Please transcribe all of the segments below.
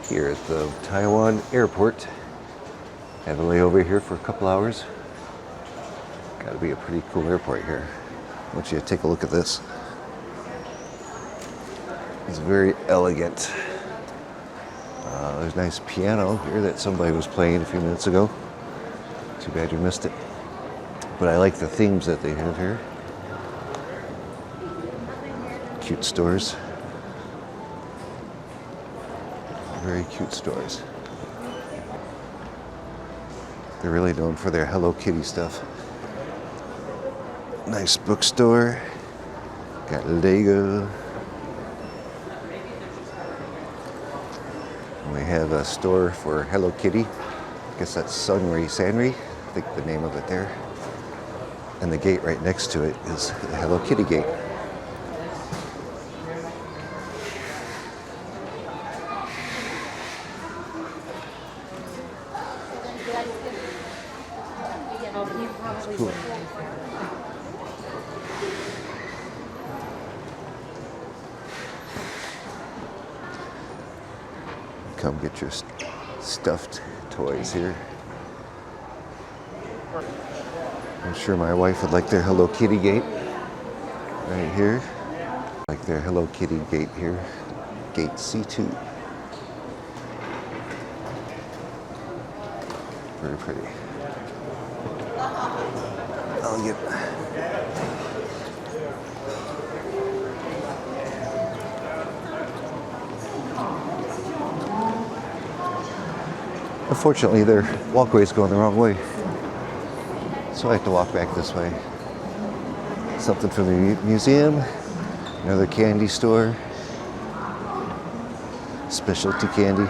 Here at the Taiwan airport. Have a layover here for a couple hours. Gotta be a pretty cool airport here. I want you to take a look at this. It's very elegant. There's a nice piano here that somebody was playing a few minutes ago. Too bad you missed it. But I like the themes that they have here. Cute stores. Very cute stores. They're really known for their Hello Kitty stuff. Nice bookstore. Got Lego. We have a store for Hello Kitty. I guess that's Sanri, I think the name of it there. And the gate right next to it is the Hello Kitty gate. That's cool. Come get your stuffed toys here. I'm sure my wife would like their Hello Kitty gate right here. Like their Hello Kitty gate here. Gate C2. Very pretty. I'll get. Unfortunately, their walkway is going the wrong way, so I have to walk back this way. Something from the museum, another candy store, specialty candy.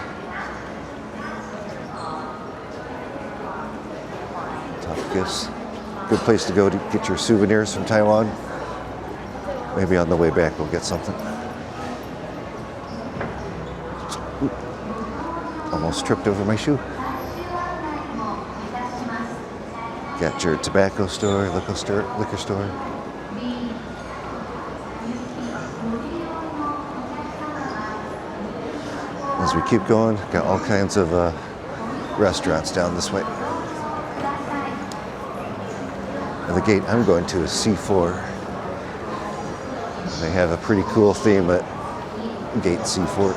Top gifts. Good place to go to get your souvenirs from Taiwan. Maybe on the way back we'll get something. Ooh. Almost tripped over my shoe. Got your tobacco store, liquor store. As we keep going, got all kinds of restaurants down this way. And the gate I'm going to is C4. They have a pretty cool theme at gate C4.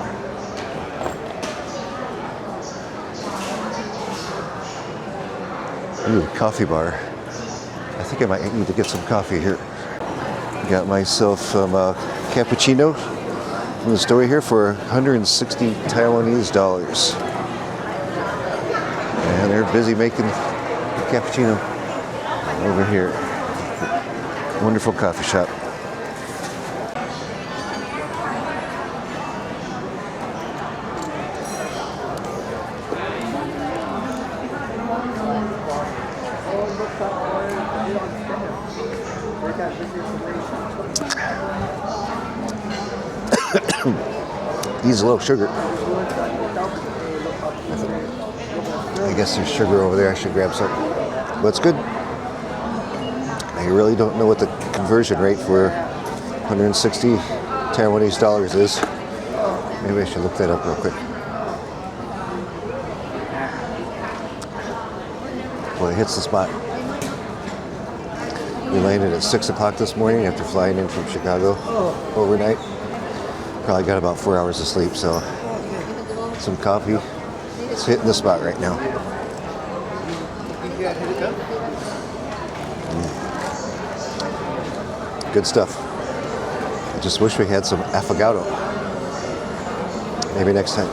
Ooh, coffee bar. I think I might need to get some coffee here. Got myself some cappuccino from the store here for 160 Taiwanese dollars. And they're busy making cappuccino over here. Wonderful coffee shop. He's low sugar. I guess there's sugar over there. I should grab some. But it's good. I really don't know what the conversion rate for 160 Taiwanese dollars is. Maybe I should look that up real quick. Well, it hits the spot. We landed at 6 o'clock this morning after flying in from Chicago overnight. Probably got about 4 hours of sleep, so some coffee. It's hitting the spot right now. Good stuff. I just wish we had some affogato. Maybe next time.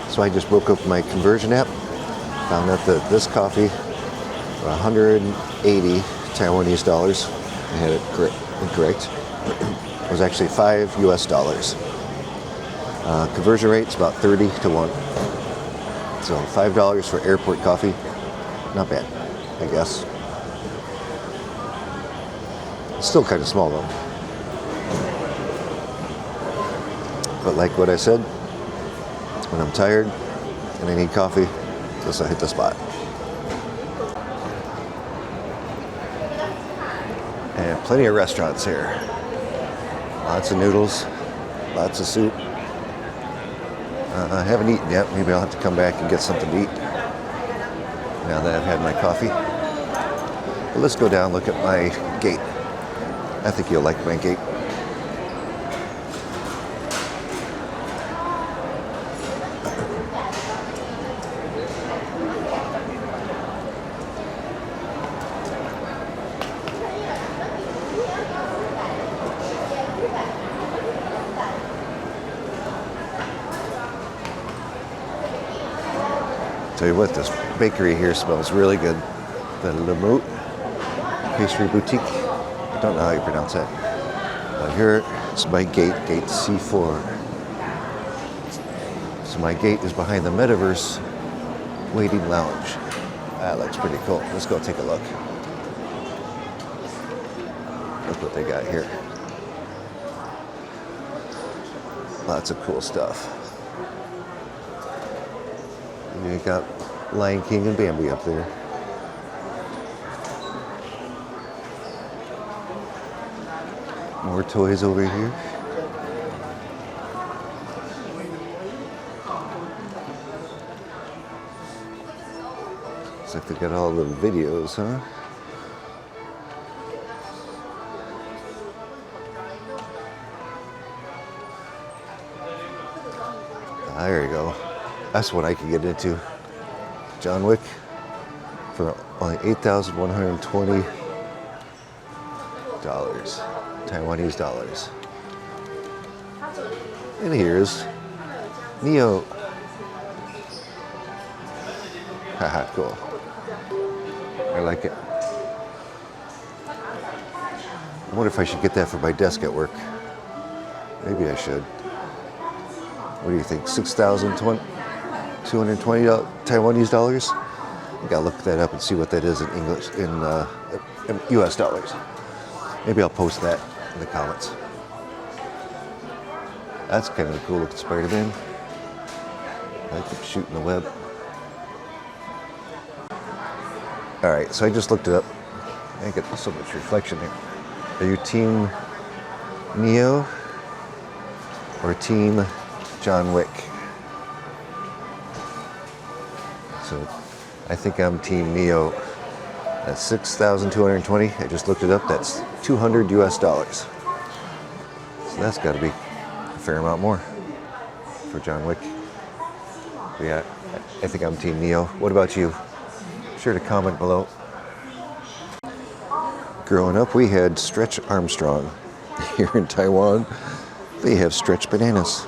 So I just woke up my conversion app. Found out that this coffee, 180 Taiwanese dollars. I had it incorrect. It was actually $5 US. Conversion rate's about 30 to 1. So $5 for airport coffee. Not bad, I guess. It's still kind of small though. But like what I said, when I'm tired and I need coffee, this will hit the spot. And plenty of restaurants here. Lots of noodles, lots of soup. I haven't eaten yet. Maybe I'll have to come back and get something to eat now that I've had my coffee. But let's go down and look at my gate. I think you'll like my gate. Tell you what, this bakery here smells really good. The Lemout Pastry Boutique. I don't know how you pronounce that. Here is my gate, gate C4. So my gate is behind the Metaverse Waiting Lounge. That looks pretty cool. Let's go take a look. Look what they got here. Lots of cool stuff. You got Lion King and Bambi up there. More toys over here. Looks like they got all the videos, huh? There you go. That's what I could get into. John Wick for only $8,120 Taiwanese dollars. And here's Neo. Haha, cool. I like it. I wonder if I should get that for my desk at work. Maybe I should. What do you think? $6,220 Taiwanese dollars? I gotta look that up and see what that is in English, in US dollars. Maybe I'll post that in the comments. That's kind of a cool looking Spider-Man. I like him shooting the web. Alright, so I just looked it up. I get so much reflection here. Are you team Neo or team John Wick? So I think I'm team Neo. That's $6,220. I just looked it up. That's $200 US. So that's got to be a fair amount more for John Wick. But yeah, I think I'm team Neo. What about you? Be sure to comment below. Growing up, we had Stretch Armstrong. Here in Taiwan, they have stretch bananas.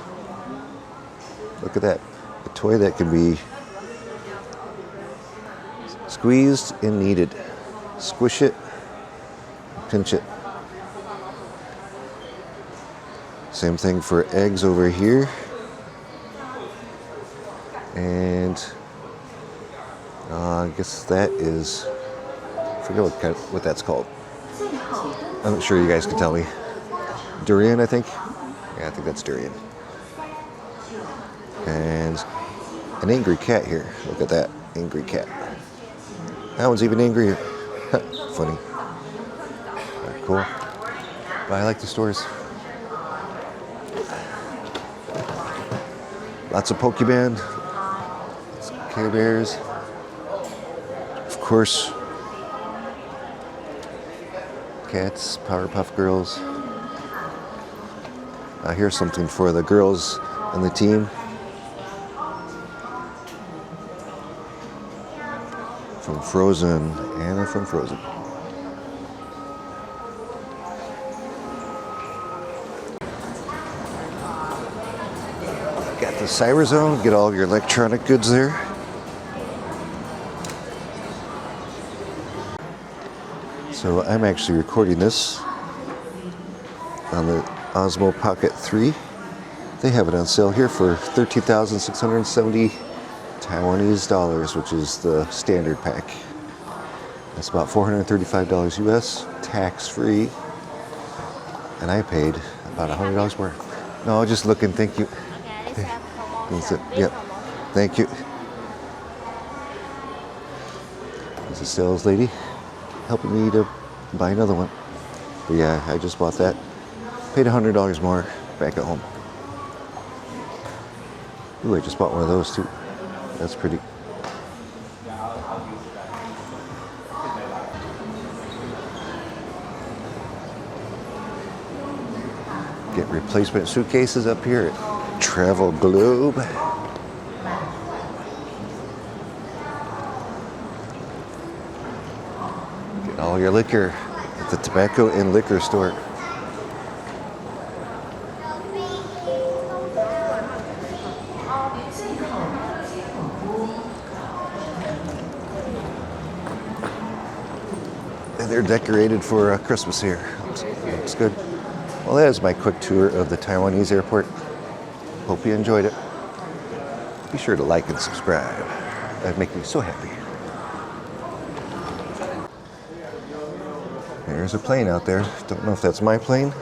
Look at that. A toy that can be squeezed and kneaded. Squish it, pinch it. Same thing for eggs over here. And I guess that is, I forget what that's called. I'm not sure you guys can tell me. Durian, I think? Yeah, I think that's durian. And an angry cat here. Look at that, angry cat. That one's even angrier. Funny. Right, cool. But I like the stores. Lots of Pokemon. Lots of Care Bears. Of course, cats, Powerpuff Girls. Here's something for the girls on the team. From Frozen, Anna from Frozen. Got the Cyber Zone, get all your electronic goods there. So I'm actually recording this on the Osmo Pocket 3. They have it on sale here for 13,670 Taiwanese dollars, which is the standard pack. That's about $435 US, tax-free. And I paid about $100 more. No, just looking, thank you. That's it, yep, thank you. There's a sales lady helping me to buy another one. But yeah, I just bought that. Paid $100 more back at home. Ooh, I just bought one of those too. That's pretty. Get replacement suitcases up here at Travel Globe. Get all your liquor at the tobacco and liquor store. And they're decorated for Christmas here. Looks good. Well, that is my quick tour of the Taiwanese airport. Hope you enjoyed it. Be sure to like and subscribe. That'd make me so happy. There's a plane out there. Don't know if that's my plane.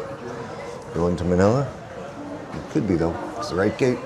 Going to Manila. It could be though. It's the right gate.